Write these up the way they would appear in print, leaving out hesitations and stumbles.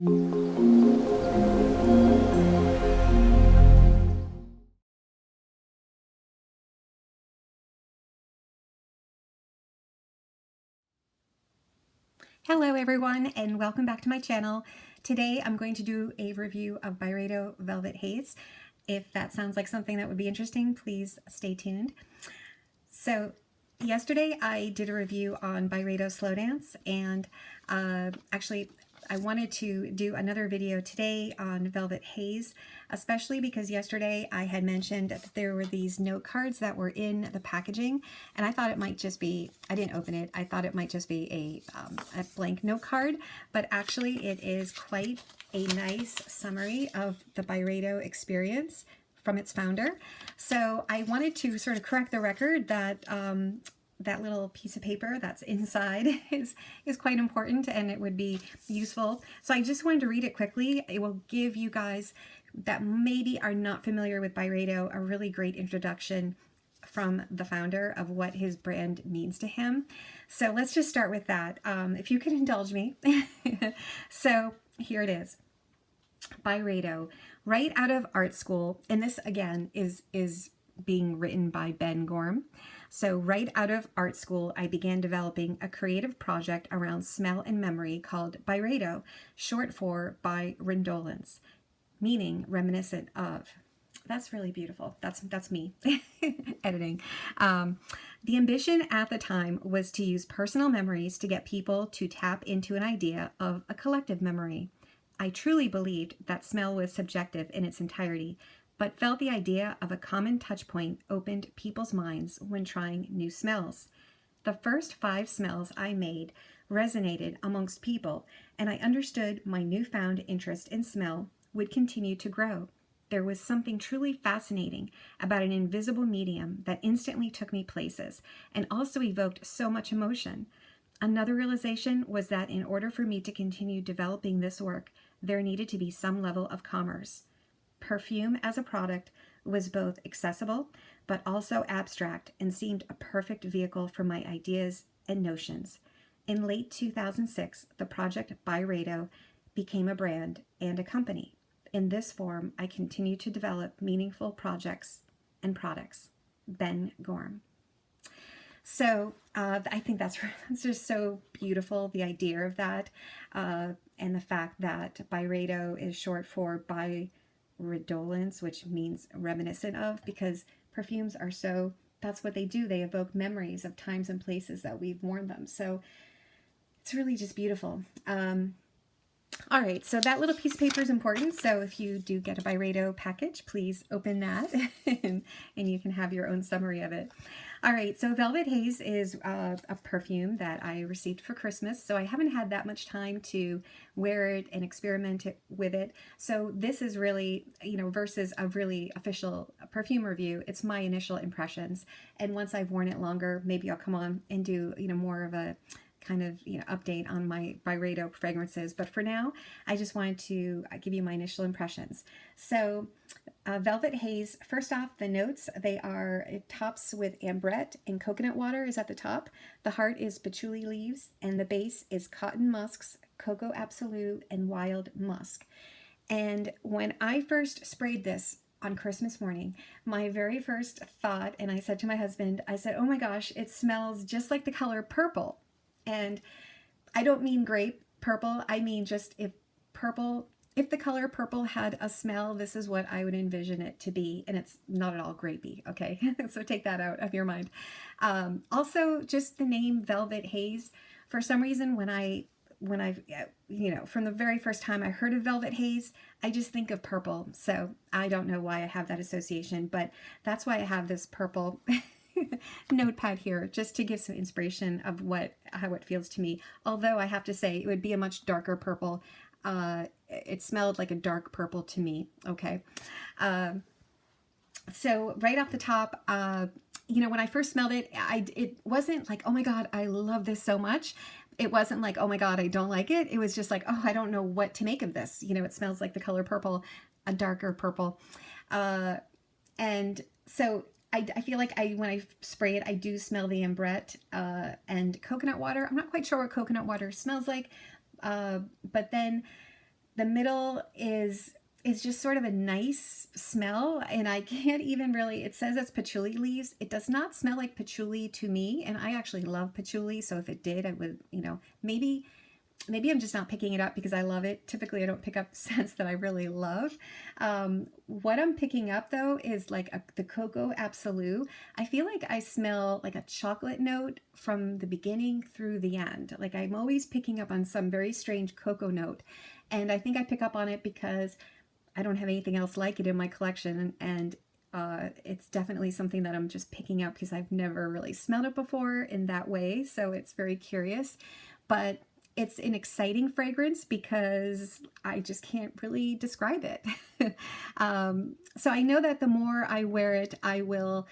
Hello everyone and welcome back to my channel. Today I'm going to do a review of Byredo Velvet Haze. If that sounds like something that would be interesting, please stay tuned. So yesterday I did a review on Byredo Slow Dance, and actually I wanted to do another video today on Velvet Haze, especially because yesterday I had mentioned that there were these note cards that were in the packaging, and I thought it might just be, I didn't open it, I thought it might just be a blank note card, but actually it is quite a nice summary of the Byredo experience from its founder. So I wanted to sort of correct the record that that little piece of paper that's inside is quite important and it would be useful. So I just wanted to read it quickly. It will give you guys that maybe are not familiar with Byredo a really great introduction from the founder of what his brand means to him. So let's just start with that, if you could indulge me. So here it is. Byredo, right out of art school, and this again is being written by Ben Gorham. So right out of art school, I began developing a creative project around smell and memory called Byredo, short for by Redolence, meaning reminiscent of. That's really beautiful. That's me editing. The ambition at the time was to use personal memories to get people to tap into an idea of a collective memory. I truly believed that smell was subjective in its entirety, but felt the idea of a common touch point opened people's minds when trying new smells. The first 5 smells I made resonated amongst people, and I understood my newfound interest in smell would continue to grow. There was something truly fascinating about an invisible medium that instantly took me places and also evoked so much emotion. Another realization was that in order for me to continue developing this work, there needed to be some level of commerce. Perfume as a product was both accessible but also abstract and seemed a perfect vehicle for my ideas and notions. In late 2006, the project Byredo became a brand and a company. In this form, I continue to develop meaningful projects and products. Ben Gorham. So I think that's just so beautiful, the idea of that, and the fact that Byredo is short for Byredolence, which means reminiscent of, because perfumes are so, that's what they do. They evoke memories of times and places that we've worn them. So it's really just beautiful. All right, so that little piece of paper is important. So if you do get a Byredo package, please open that and you can have your own summary of it. All right, so Velvet Haze is a perfume that I received for Christmas. So I haven't had that much time to wear it and experiment with it. So this is really, versus a really official perfume review, it's my initial impressions. And once I've worn it longer, maybe I'll come on and do, more of a kind of update on my Byredo fragrances, but for now I just wanted to give you my initial impressions. So Velvet Haze, first off, the notes, it tops with ambrette and coconut water is at the top. The heart is patchouli leaves, and the base is cotton musks, cocoa absolute, and wild musk. And when I first sprayed this on Christmas morning, my very first thought, and I said to my husband, I said, oh my gosh, it smells just like the color purple. And I don't mean grape purple, I mean just if the color purple had a smell, this is what I would envision it to be, and it's not at all grapey, okay? So take that out of your mind. Also, just the name Velvet Haze, for some reason when I've, from the very first time I heard of Velvet Haze, I just think of purple. So I don't know why I have that association, but that's why I have this purple notepad here, just to give some inspiration of how it feels to me. Although I have to say it would be a much darker purple. It smelled like a dark purple to me. Okay. So right off the top, when I first smelled it, it wasn't like, oh my God, I love this so much. It wasn't like, oh my God, I don't like it. It was just like, oh, I don't know what to make of this. It smells like the color purple, a darker purple. And so I feel like when I spray it, I do smell the ambrette and coconut water. I'm not quite sure what coconut water smells like, but then The middle is just sort of a nice smell, and I can't even really, it says it's patchouli leaves. It does not smell like patchouli to me, and I actually love patchouli, so if it did, I would, maybe I'm just not picking it up because I love it. Typically, I don't pick up scents that I really love. What I'm picking up, though, is like the Cocoa Absolute. I feel like I smell like a chocolate note from the beginning through the end. Like I'm always picking up on some very strange cocoa note. And I think I pick up on it because I don't have anything else like it in my collection. And it's definitely something that I'm just picking up because I've never really smelled it before in that way. So it's very curious. But it's an exciting fragrance because I just can't really describe it. So I know that the more I wear it, I will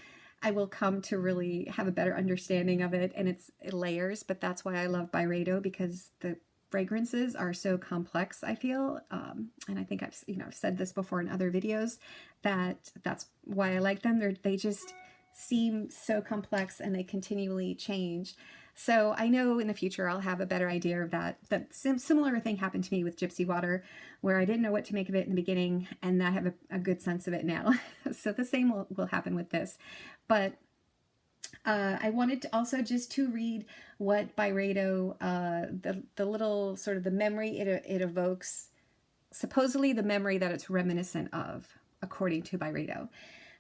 come to really have a better understanding of it, and it's layers. But that's why I love Byredo, because the fragrances are so complex, I feel, and I think I've said this before in other videos, that's why I like them. They just seem so complex, and they continually change. So I know in the future I'll have a better idea of that. That similar thing happened to me with Gypsy Water, where I didn't know what to make of it in the beginning, and I have a good sense of it now. So the same will happen with this. But I wanted to also just to read what Byredo, the little sort of the memory it evokes, supposedly the memory that it's reminiscent of, according to Byredo.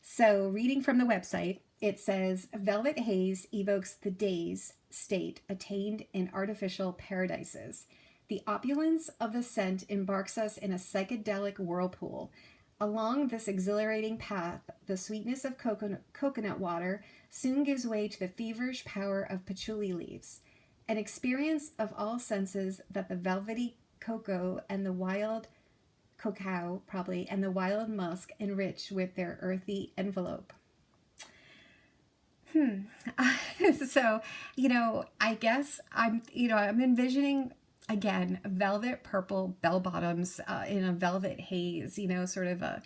So reading from the website, it says, Velvet Haze evokes the daze state attained in artificial paradises. The opulence of the scent embarks us in a psychedelic whirlpool. Along this exhilarating path, the sweetness of coconut water soon gives way to the feverish power of patchouli leaves, an experience of all senses that the velvety cocoa and the wild cacao, probably, and the wild musk enrich with their earthy envelope. So, I guess I'm envisioning, again, velvet purple bell bottoms in a velvet haze, sort of a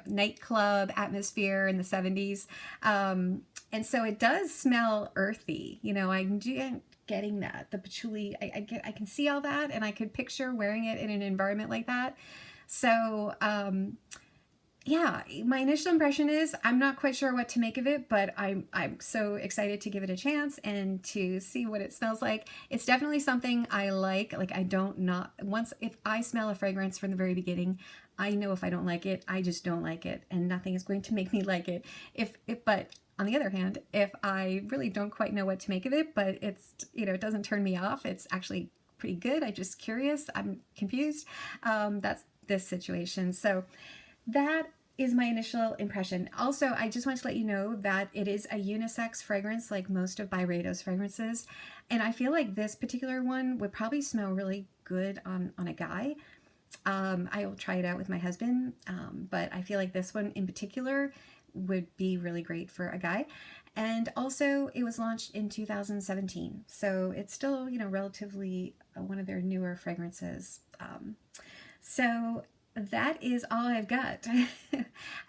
nightclub atmosphere in the 70s. And so it does smell earthy. I'm getting that. The patchouli, I can see all that, and I could picture wearing it in an environment like that. So, yeah, my initial impression is I'm not quite sure what to make of it, but I'm so excited to give it a chance and to see what it smells like. It's definitely something I like. Like if I smell a fragrance from the very beginning, I know if I don't like it, I just don't like it, and nothing is going to make me like it. But on the other hand, if I really don't quite know what to make of it, but it's, it doesn't turn me off, it's actually pretty good. I'm just curious. I'm confused. That's this situation. So that is my initial impression. Also, I just want to let you know that it is a unisex fragrance, like most of Byredo's fragrances. And I feel like this particular one would probably smell really good on a guy. I will try it out with my husband, but I feel like this one in particular would be really great for a guy. And also, it was launched in 2017, so it's still, relatively one of their newer fragrances. So that is all I've got.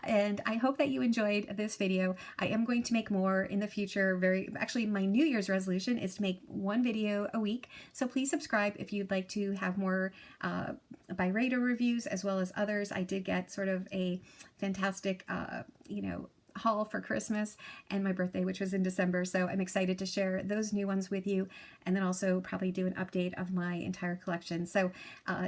And I hope that you enjoyed this video. I am going to make more in the future. Actually, my New Year's resolution is to make one video a week. So please subscribe if you'd like to have more Byredo reviews as well as others. I did get sort of a fantastic, haul for Christmas and my birthday, which was in December. So I'm excited to share those new ones with you, and then also probably do an update of my entire collection. So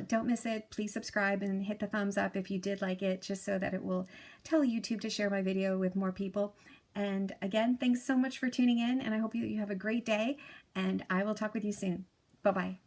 don't miss it. Please subscribe and hit the thumbs up if you did like it, just so that it will tell YouTube to share my video with more people. And again, thanks so much for tuning in, and I hope you have a great day, and I will talk with you soon. Bye-bye.